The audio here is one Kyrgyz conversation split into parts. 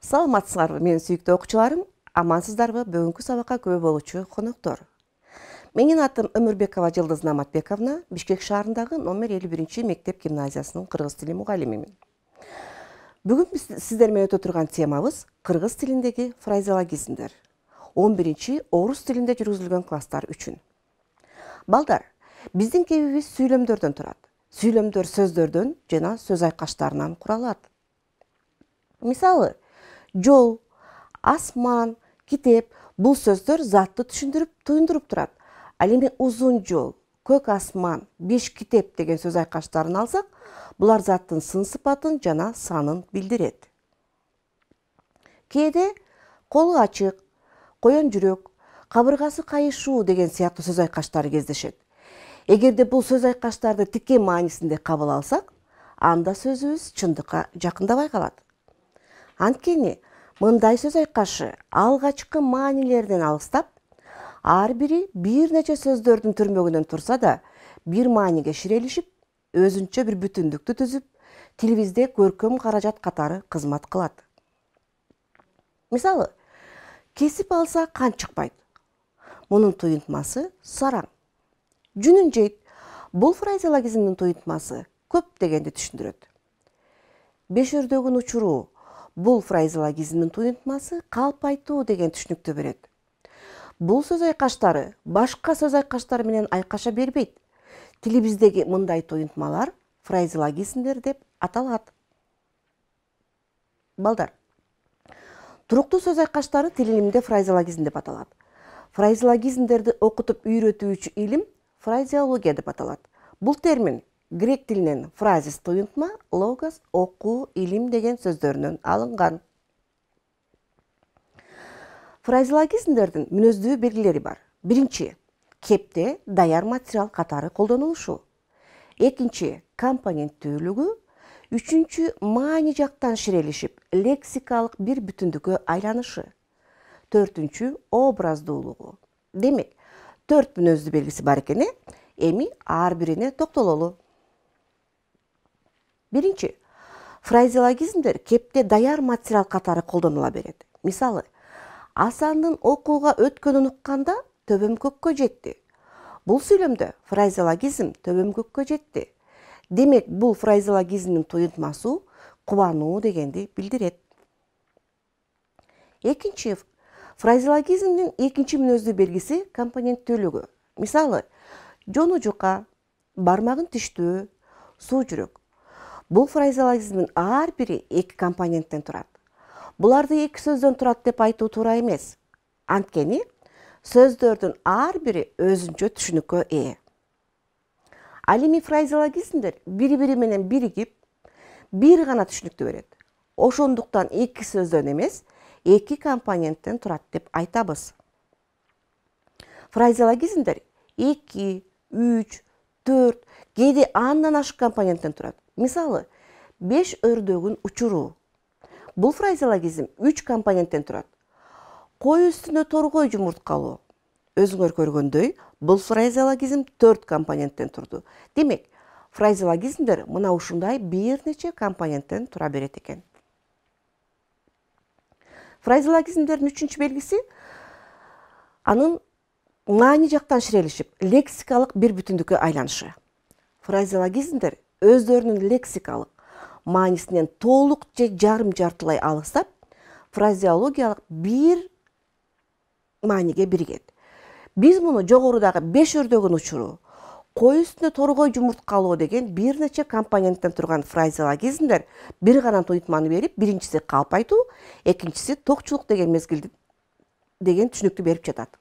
Саламатсыздарбы менин сүйүктүү окуучуларым, амансыздарбы бүгүнкү сабакка күбө болуучу коноктор. Менин атым Өмүрбекова Жылдыз Наматбековна, Бишкек шаарындагы номер 51 мектеп гимназиясынын кыргыз тили мугалимимин. Бүгүн биз сиздер менен өтө турган темабыз кыргыз тилиндеги фразеологизмдер. 11 орус тилинде жүргүзүлгөн класстар үчүн. Балдар, биздин кебибиз сүйлөмдөрдөн турат. Сүйлөмдөр сөздөрдөн жана сөз айкаштарынан куралат. Мисалы, жол, асман, китеп бул сөздөр затты түшүндүрүп, туюндуруп турат. Ал эми узун жол, көк асман, 5 китеп деген сөз айкаштарын алсак, булар заттын сын сыпатын жана санын билдирет. Кээде колу ачык, коен жүрөк, кабыргасы кайышуу деген сыяктуу сөз айкаштары кездешет. Эгерде бул сөз айкаштарды тике маанисинде кабыл алсак, анда сөзүбүз чындыкка жакындабай калат. Анткени мындай сөз айкашы алгачкы маанилерден алыстап, ар бири бир нече сөздөрдүн түрмөгүнөн турса да, бир мааниге ширелишип, өзүнчө бир бүтүндүктү түзүп, тилибизде көркөм каражат катары кызмат кылат. Мисалы, кесип алса кан чыкпайт. Мунун туюнтмасы сараң. Жүнүн жейт. Бул фразеологизмдин туюнтмасы көп дегенди түшүндүрөт. Бешөрдөгүн учуруу. Бул фразеологизмдин туюнтмасы калп айтуу деген түшүнүктү берет. Бул сөз айкаштары башка сөз айкаштары менен айкаша бербейт. Тилибиздеги мындай туюнтмалар фразеологизмдер деп аталат. Балдар, туруктуу сөз айкаштары тил илиминде фразеологизм деп аталат. Фразеологизмдерди окутуп үйрөтүүчү илим фразеология деп аталат. Бул термин грек тилинен фразис туюнтма, логос окуу, илим деген сөздөрүнөн алынган. Фразеологизмдердин мүнөздүү белгилери бар. Биринчи, кепте даяр материал катары колдонулушу. Экинчи, компоненттүүлүгү. Үчүнчү, маани жактан ширелишип, лексикалык бир бүтүндүккө айланышы. Төртүнчү, образдуулугу. Демек, 4 мүнөздүү белгиси бар экен, эми ар бирине токтололу. Биринчи, фразеологизмдер кепте даяр материал катары колдонула берет. Мисалы, Асандын окууга өткөнүн укканда төбөм көккө жетти. Бул сүйлөмдө фразеологизм төбөм көккө жетти. Демек, бул фразеологизмдин туюнтмасы кубануу дегенди билдирет. Экинчи, фразеологизмдин экинчи мүнөздүү белгиси компоненттүүлүгү. Мисалы, жону жука, бармагын тиштөө, суу жүрөк. Бул фразеологизмдин ар бири 2 компоненттен турат. Буларды 2 сөздөн турат деп айтуу туура эмес. Анткени сөздөрдүн ар бири өзүнчө түшүнүккө ээ. Ал эми фразеологизмдер бири-бири менен биригип, бир гана түшүнүктү берет. Ошондуктан 2 сөздөн эмес, 2 компоненттен турат деп айтабыз. Фразеологизмдер 2, 3, 4, кээде андан ашык компоненттен турат. Мисалы, 5 өрдөгүн учуруу. Бул фразеологизм 3 компоненттен турат. Кой үстүнө торгой жумурткалоо. Өзүңөр көргөндөй, бул фразеологизм 4 компоненттен турду. Демек, фразеологизмдер мына ушундай бир нече компоненттен тура берет экен. Фразеологизмдердин 3-чү белгиси анын маани жактан ширелишип, лексикалык бир бүтүндүккө айланышы. Фразеологизмдер өздөрүнүн лексикалык маанисинен толук же жарым-жартылай алыстап, фразеологиялык бир мааниге биригет. Биз муну жогорудагы 5 өрдөгүн учуруу, кой үстүнө торгой жумурткалоо деген бир нече компоненттен турган фразеологизмдер бир гана туюнтманы берип, биринчиси калп айтуу, экинчиси токчулук деген мезгилди деген түшүнүктү берип жатат.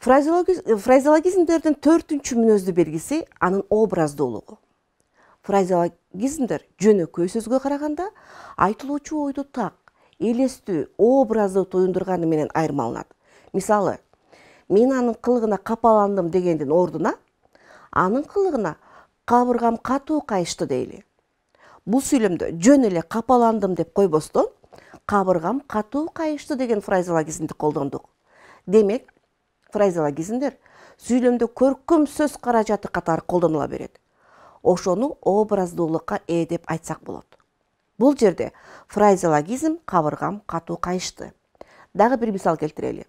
Фразеологизмдердин 4-чү мүнөздүү белгиси анын образдуулугу. Фразеологизмдер жөнөкөй сөзгө караганда айтылуучу ойду так, элестүү, образдуу туюндурганы менен айырмаланат. Мисалы, мен анын кылыгына капаландым дегендин ордуна, анын кылыгына кабыргам катуу кайышты дейли. Бул сүйлөмдө жөн эле капаландым деп койбостон, кабыргам катуу кайышты деген фразеологизмди колдондук. Демек, фразеологизмдер сүйлөмдө көркөм сөз каражаты катары колдонула берет. ошону образдуулукка ээ деп айтсак болот. Бул жерде фразеологизм кабыргам катуу кайышты. Дагы бир мисал келтирели.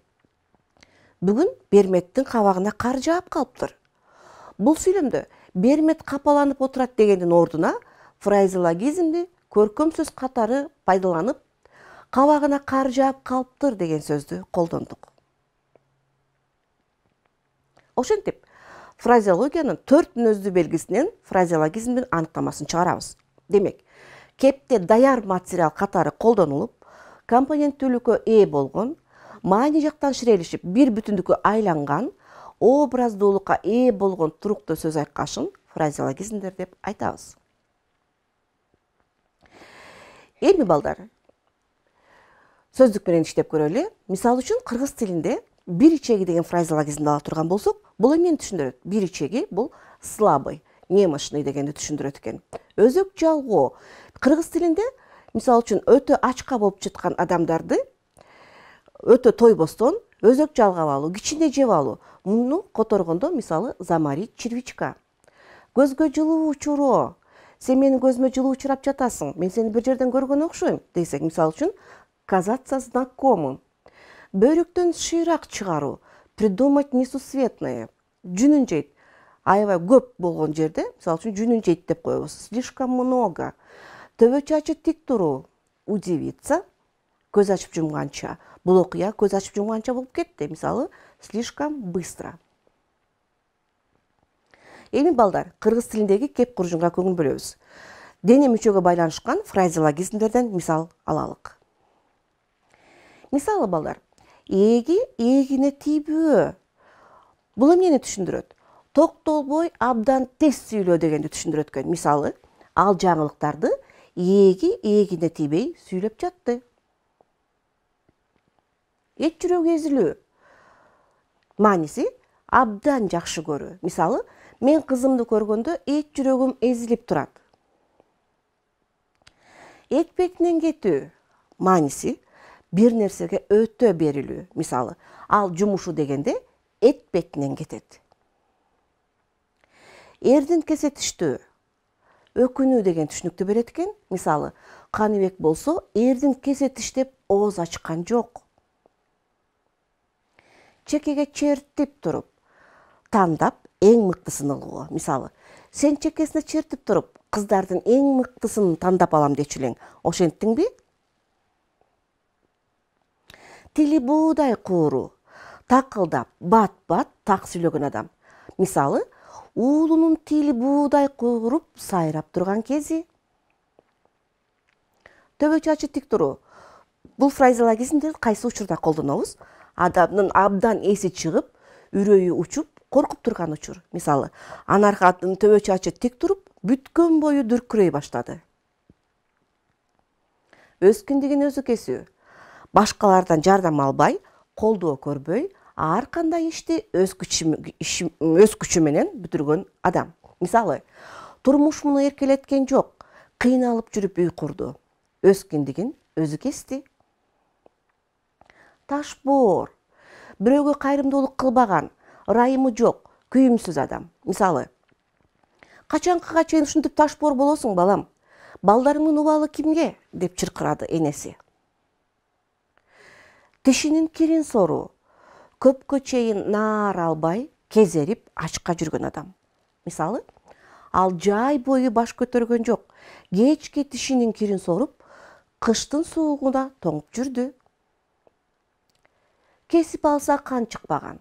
Бүгүн Берметтин кабагына кар жаап калыптыр. Бул сүйлөмдө Бермет капаланып отурат дегендин ордуна фразеологизмди көркөм сөз катары пайдаланып, кабагына кар жаап калыптыр деген сөздү колдондук. Ошентип, фразеологиянын 4 мүнөздүү белгисинен фразеологизмдин аныктамасын чыгарабыз. Демек, кепте даяр материал катары колдонулуп, компоненттүүлүккө ээ болгон, маани жактан ширелишип, бир бүтүндүккө айланган, образдуулукка ээ болгон туруктуу сөз айкашын фразеологизмдер деп айтабыз. Эми балдар, сөздүк менен иштеп көрөлү. Мисал үчүн, кыргыз тилинде бир ичеги деген фразеологизмди ала турган болсок, бул эмнени түшүндүрөт? Бир ичеги бул слабый, немощный дегенди түшүндүрөт экен. Өзөк жалгоо. Кыргыз тилинде, мисал үчүн, өтө ачка болуп жаткан адамдарды өтө тойбостон өзөк жалгап алуу, кичине жеп алуу. Муну которгондо, мисалы, замарить червячка. Көзгө жылуу учуроо. Сен менин көзүмө жылуу учурап жатасың. Мен сени бир жерден көргөн окшойм десек, мисал үчүн, казаться знакомым. Бөйрөктөн шыйрак чыгаруу, придумать несусветное. Жүнүн жейт. Аябай көп болгон жерде, мисал үчүн, жүнүн жейт деп коебуз. Слишком много. Төбө чачы тик туруу, удивиться. Көз ачып жумганча. Бул окуя көз ачып жумганча болуп кетти. Мисалы, слишком быстро. Эми балдар, кыргыз тилиндеги кеп куржунга көңүл бөлөбүз. Дене мүчөгө байланышкан фразеологизмдерден мисал алалык. Мисалы балдар, эги эгине тийбөө. Бул эмнени түшүндүрөт? Токтолбой абдан тез сүйлөө дегенди түшүндүрөт экен. Мисалы, ал жаңылыктарды эги эгине тийбей сүйлөп жатты. Эч жүрөк эзилүү. Мааниси абдан жакшы көрүү. Мисалы, мен кызымды көргөндө эч жүрөгүм эзилип турат. Этпетинен кетүү. Мааниси бир нерсеге өтө берилүү. Мисалы, ал жумушу дегенде этпетинен кетет. Эрдин кесетиштүү. Өкүнүү деген түшүнүктү берет экен. Мисалы, Каныбек болсо, эрдин кесетиштеп ооз ачкан жок. Чекеге чертип туруп, тандап эң мыктысын алуу. Мисалы, сен чекесине чертип туруп, кыздардын эң мыктысын тандап алам дечү элең. Ошенттиңби? Тили буудай кууру, такылдап, бат-бат так сүйлөгөн адам. Мисалы, уулунун тили буудай кууруп, сайрап турган кези. Төбө чачы тик туруу. Бул фразеологизмди кайсы учурда колдонобуз? Адамдын абдан эси чыгып, үрөйү учуп, коркуп турган учур. Мисалы, анархаттын төбө чачы тик туруп, бүткөн бою дүркүрөй баштады. Өз киндигин өзү кесүү. Башкалардан жардам албай, колдоо көрбөй, ар кандай ишти өз күчү менен бүтүргөн адам. Мисалы, турмуш муну эркелеткен жок, кыйналып жүрүп үй курду. Өз киндигин өзү кести. Ташбоор. Бирөөгө кайрымдуулук кылбаган, ырайымы жок, күйүмсүз адам. Мисалы, качанкыга чейин ушинтип ташбоор болосуң, балам? Балдарыңдын убалы кимге? Деп чыркырады энеси. Тишинин кирин соруу. Көпкө чейин наар албай, кезерип, ачка жүргөн адам. Мисалы, ал жай бою баш көтөргөн жок. Кечке тишинин кирин соруп, кыштын суугуна тоңуп жүрдү. Кесип алса кан чыкпаган.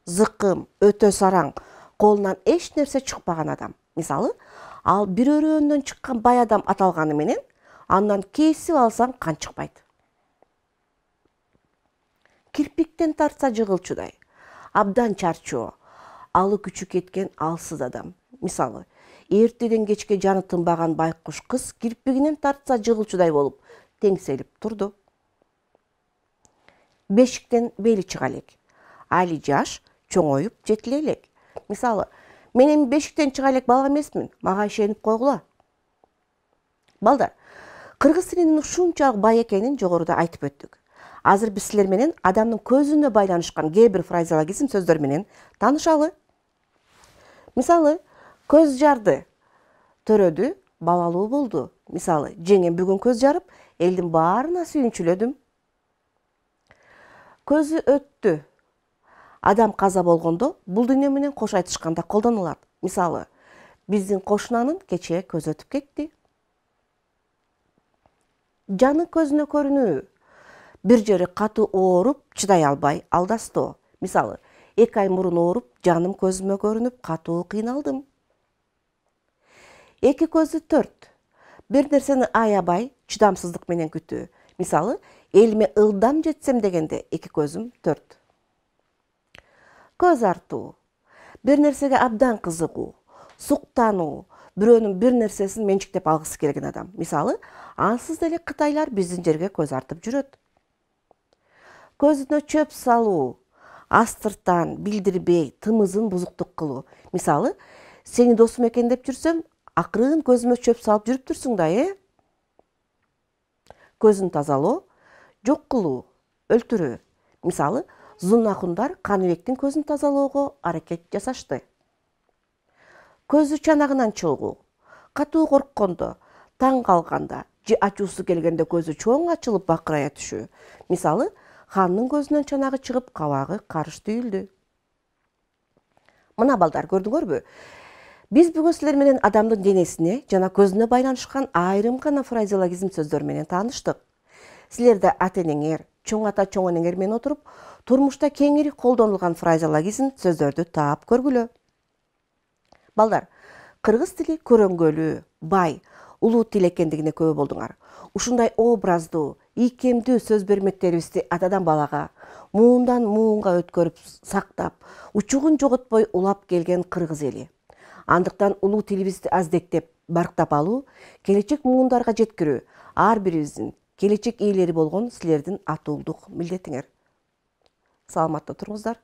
Зыкым, өтө сараң, колунан эч нерсе чыкпаган адам. Мисалы, ал бир өрөөндөн чыккан бай адам аталганы менен, андан кесип алсаң кан чыкпайт. Кирпиктен тартса жыгылчудай. Абдан чарчоо. Алы күчү кеткен алсыз адам. Мисалы, эртеден кечке жаны тынбаган байкуш кыз кирпигинен тартса жыгылчудай болуп, теңселип турду. Бешиктен бели чыга элек. Али жаш, чоңоюп жетиле элек. Мисалы, мен эми бешиктен чыга элек бала эмесмин, мага ишенип койгула. Балдар, кыргыз тилинин ушунчалык бай экенин жогоруда айтып өттүк. Азыр биз силер менен адамдын көзүнө байланышкан кээ бир фразеологизм сөздөр менен таанышалы. Мисалы, көз жарды. төрөдү, балалуу болду. Мисалы, жеңем бүгүн көз жарып, элдин баарына сүйүнчүлөдүм. Көзү өттү. Адам каза болгондо бул дүйнө менен кош айтышканда колдонулат. Мисалы, биздин кошунанын кечээ көзү өтүп кетти. Жаны көзүнө көрүнүү. Бир жери катуу ооруп, чыдай албай алдастоо. Мисалы, 2 ай мурун ооруп, жаным көзүмө көрүнүп, катуу кыйналдым. Эки көзү төрт. Бир нерсени аябай, чыдамсыздык менен күтүү. Мисалы, элиме ылдам жетсем дегенде, эки көзүм төрт. Көз артуу. Бир нерсеге абдан кызыгуу, суктануу, бирөөнүн бир нерсесин менчиктеп алгысы келген адам. Мисалы, ансыз деле кытайлар биздин жерге көз артып жүрөт. Көзүнө чөп салуу, астыртан, билдирбей, тымызын бузуктук кылуу. Мисалы, сени досум экен деп жүрсөм, акырын көзүмө чөп салып жүрүп турсуң да, Көзүн тазалоо, жок кылуу, өлтүрүү. Мисалы, зуннахундар Каныбектин көзүн тазалоого аракет жасашты. Көзү чанагынан чыгуу, катуу корккондо, таң калганда, же ачуусу келгенде көзү чоң ачылып бакырая түшүү. Мисалы, хандын көзүнөн чанагы чыгып, кабагы карыш түйүлдү. Мына балдар, көрдүңөрбү? Биз бүгүн силер менен адамдын денесине жана көзүнө байланышкан айрым гана фразеологизм сөздөр менен тааныштык. Силер да ата-энеңер, чоң ата чоң энеңер менен отуруп, турмушта кеңири колдонулган фразеологизм сөздөрдү таап көргүлө. Балдар, кыргыз тили көрөңгөлүү, бай, улуу тил экендигине күбө болдуңар. Ушундай образдуу, ийкемдүү сөз бермектерибизди атадан балага, муундан муунга өткөрүп сактап, учугун жоготпой улап келген кыргыз эли. Андыктан улуу тилибизди аздектеп, барктап алуу, келечек муундарга жеткирүү ар бирибиздин келечек ээлери болгон силердин атуулдук милдетиңер. Саламатта туруңуздар.